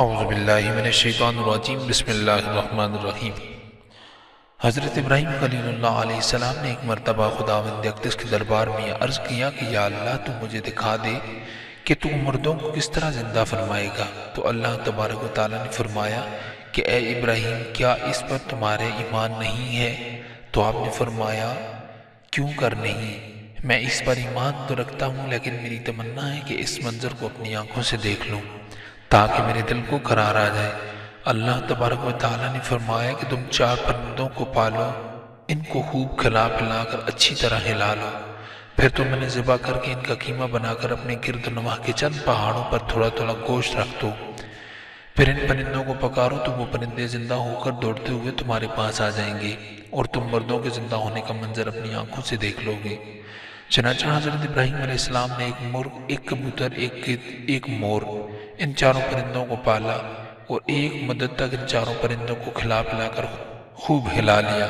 اعوذ باللہ من الشیطان الرجیم بسم اللہ الرحمن الرحیم۔ حضرت ابراہیم خلیل اللہ علیہ السلام نے ایک مرتبہ خداوند اقدس کے دربار میں عرض کیا کہ یا اللہ تو مجھے دکھا دے کہ تو مردوں کو کس طرح زندہ فرمائے گا۔ تو اللہ تبارک و تعالیٰ نے فرمایا کہ اے ابراہیم کیا اس پر تمہارے ایمان نہیں ہے؟ تو آپ نے فرمایا کیوں کر نہیں، میں اس پر ایمان تو رکھتا ہوں لیکن میری تمنا ہے کہ اس منظر کو اپنی آنکھوں سے دیکھ لوں تاکہ میرے دل کو قرار آ جائے۔ اللہ تبارک و تعالیٰ نے فرمایا کہ تم 4 پرندوں کو پالو، ان کو خوب کھلا پلا کر اچھی طرح ہلا لو، پھر تم انہیں ذبح کر کے ان کا قیمہ بنا کر اپنے گرد و نواح کے چند پہاڑوں پر تھوڑا تھوڑا گوشت رکھ دو، پھر ان پرندوں کو پکارو تو وہ پرندے زندہ ہو کر دوڑتے ہوئے تمہارے پاس آ جائیں گے اور تم مردوں کے زندہ ہونے کا منظر اپنی آنکھوں سے دیکھ لو گے۔ چنانچہ حضرت ابراہیم علیہ السلام نے ایک مرغ، ایک کبوتر، ایک گدھ، ایک مور، ان 4 پرندوں کو پالا اور ایک مدت تک ان 4 پرندوں کو کھلا پلا کر خوب ہلا لیا،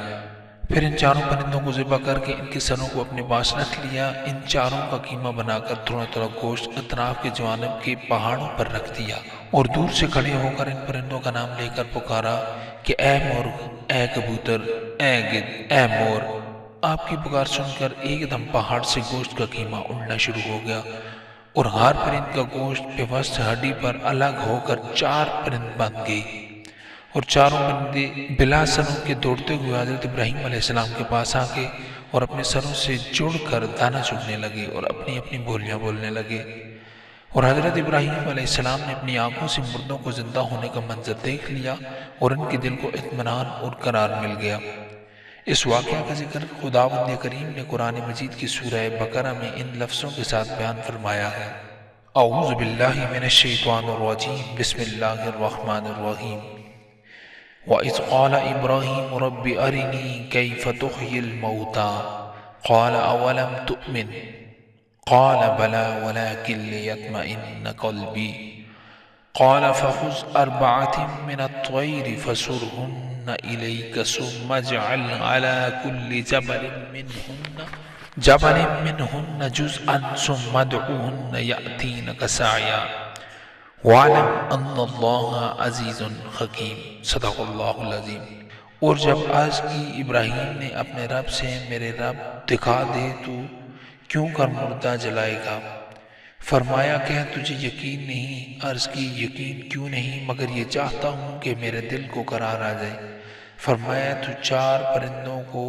پھر ان 4 پرندوں کو ذبح کر کے ان کے سروں کو اپنے پاس رکھ لیا، ان 4 کا قیمہ بنا کر تھوڑا تھوڑا گوشت اطراف کے جوانب کے پہاڑوں پر رکھ دیا اور دور سے کھڑے ہو کر ان پرندوں کا نام لے کر پکارا کہ اے مرغ، اے کبوتر، اے گدھ، اے مور۔ آپ کی پکار سن کر ایک دم پہاڑ سے گوشت کا قیمہ اڑنا شروع ہو گیا اور ہر پرند کا گوشت پیوست ہڈی پر الگ ہو کر 4 پرند بن گئی اور 4 پرندے بلا سروں کے دوڑتے ہوئے حضرت ابراہیم علیہ السلام کے پاس آ کے اور اپنے سروں سے جڑ کر دانہ چگنے لگے اور اپنی اپنی بولیاں بولنے لگے، اور حضرت ابراہیم علیہ السلام نے اپنی آنکھوں سے مردوں کو زندہ ہونے کا منظر دیکھ لیا اور ان کے دل کو اطمینان اور قرار مل گیا۔ اس واقعہ کا ذکر خداوند کریم نے قرآن مجید کی سورہ بقرہ میں ان لفظوں کے ساتھ بیان فرمایا ہے: اعوذ باللہ من الشیطان الرجیم بسم اللہ الرحمن الرحیم۔ وَإِذْ قَالَ إِبْرَاهِيمُ رَبِّ أَرِنِي كَيْفَ تُحْيِي الْمَوْتَىٰ قَالَ أَوَلَمْ تُؤْمِنْ قَالَ بَلَىٰ وَلَٰكِن لِّيَطْمَئِنَّ قَلْبِي قَالَ فَخُذْ أَرْبَعَةٍ مِّنَ الطَّيْرِ فَصُرْهُنَّ إِلَيْكَ ثُمَّ اجْعَلْ عَلَىٰ كُلِّ جبل منهن جزءا ثم ادعوهن يأتينك سعيا وَاعْلَمْ أَنَّ اللَّهَ عَزِيزٌ حَكِيمٌ۔ صدق اللہ العظیم۔ اور جب عرض کی ابراہیم نے اپنے رب سے میرے رب دکھا دے تو کیوں کر مردہ جلائے گا؟ فرمایا کیا تجھے یقین نہیں؟ عرض کی یقین کیوں نہیں مگر یہ چاہتا ہوں کہ میرے دل کو قرار آ جائے۔ فرمایا تو 4 پرندوں کو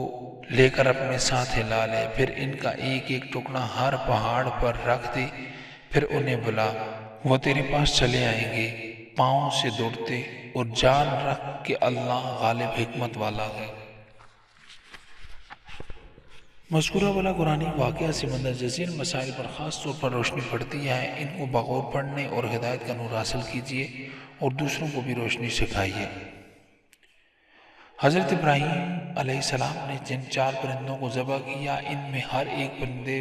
لے کر اپنے ساتھ ہلا لے، پھر ان کا ایک ایک ٹکڑا ہر پہاڑ پر رکھ دے، پھر انہیں بلا، وہ تیرے پاس چلے آئیں گے پاؤں سے دوڑتے، اور جان رکھ کہ اللہ غالب حکمت والا ہے۔ مذکورہ والا قرآنی واقعہ سے مندرجہ ذیل مسائل پر خاص طور پر روشنی پڑتی ہے، ان کو بغور پڑھنے اور ہدایت کا نور حاصل کیجیے اور دوسروں کو بھی روشنی سکھائیے۔ حضرت ابراہیم علیہ السلام نے جن 4 پرندوں کو ذبح کیا، ان میں ہر ایک پرندے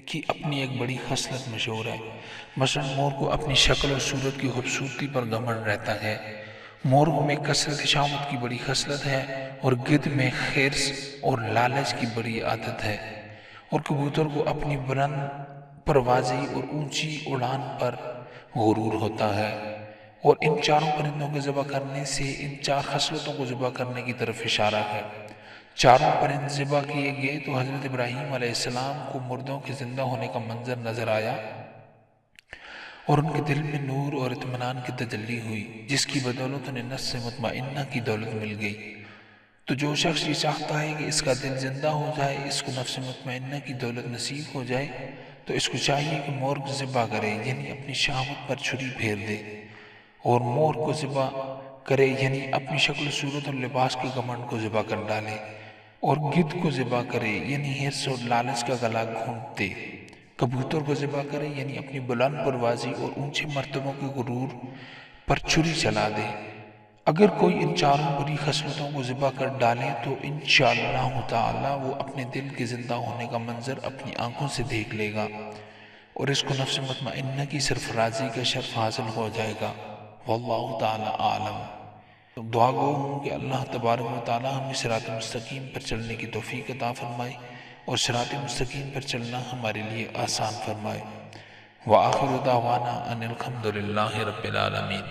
کی اپنی ایک بڑی خصلت مشہور ہے۔ مثلا مور کو اپنی شکل و صورت کی خوبصورتی پر گھمنڈ رہتا ہے، مورغ میں کثرت شامت کی بڑی خصلت ہے، اور گدھ میں حرص اور لالچ کی بڑی عادت ہے، اور کبوتر کو اپنی بلند پروازی اور اونچی اڑان پر غرور ہوتا ہے۔ اور ان 4 پرندوں کو ذبح کرنے سے ان 4 خصلتوں کو ذبح کرنے کی طرف اشارہ ہے۔ 4 پرند ذبح کیے گئے تو حضرت ابراہیم علیہ السلام کو مردوں کے زندہ ہونے کا منظر نظر آیا اور ان کے دل میں نور اور اطمینان کی تجلی ہوئی، جس کی بدولت انہیں نفس مطمئنہ کی دولت مل گئی۔ تو جو شخص یہ چاہتا ہے کہ اس کا دل زندہ ہو جائے، اس کو نفس مطمئنہ کی دولت نصیب ہو جائے، تو اس کو چاہیے کہ مرغ ذبح کرے، یعنی اپنی شہوت پر چھری پھیر دے، اور مور کو ذبح کرے، یعنی اپنی شکل صورت اور لباس کے گھمنڈ کو ذبح کر ڈالے، اور گدھ کو ذبح کرے، یعنی حرص اور لالچ کا گلا گھونٹ دے، کبوتر کو ذبح کرے، یعنی اپنی بلند پروازی اور اونچے مرتبوں کے غرور پر چھری چلا دے۔ اگر کوئی ان 4 بری خصلتوں کو ذبح کر ڈالے تو انشاءاللہ تعالی وہ اپنے دل کے زندہ ہونے کا منظر اپنی آنکھوں سے دیکھ لے گا اور اس کو نفس مطمئنہ کی سرفرازی کا شرف حاصل ہو جائے گا۔ واللہ تعالی عالم۔ دعا گو ہوں کہ اللہ تبارک و تعالی ہمیں صراط مستقیم پر چلنے کی توفیق عطا فرمائے اور صراط مستقیم پر چلنا ہمارے لیے آسان فرمائے۔ وآخر دعوانا ان الحمد للہ رب العالمین۔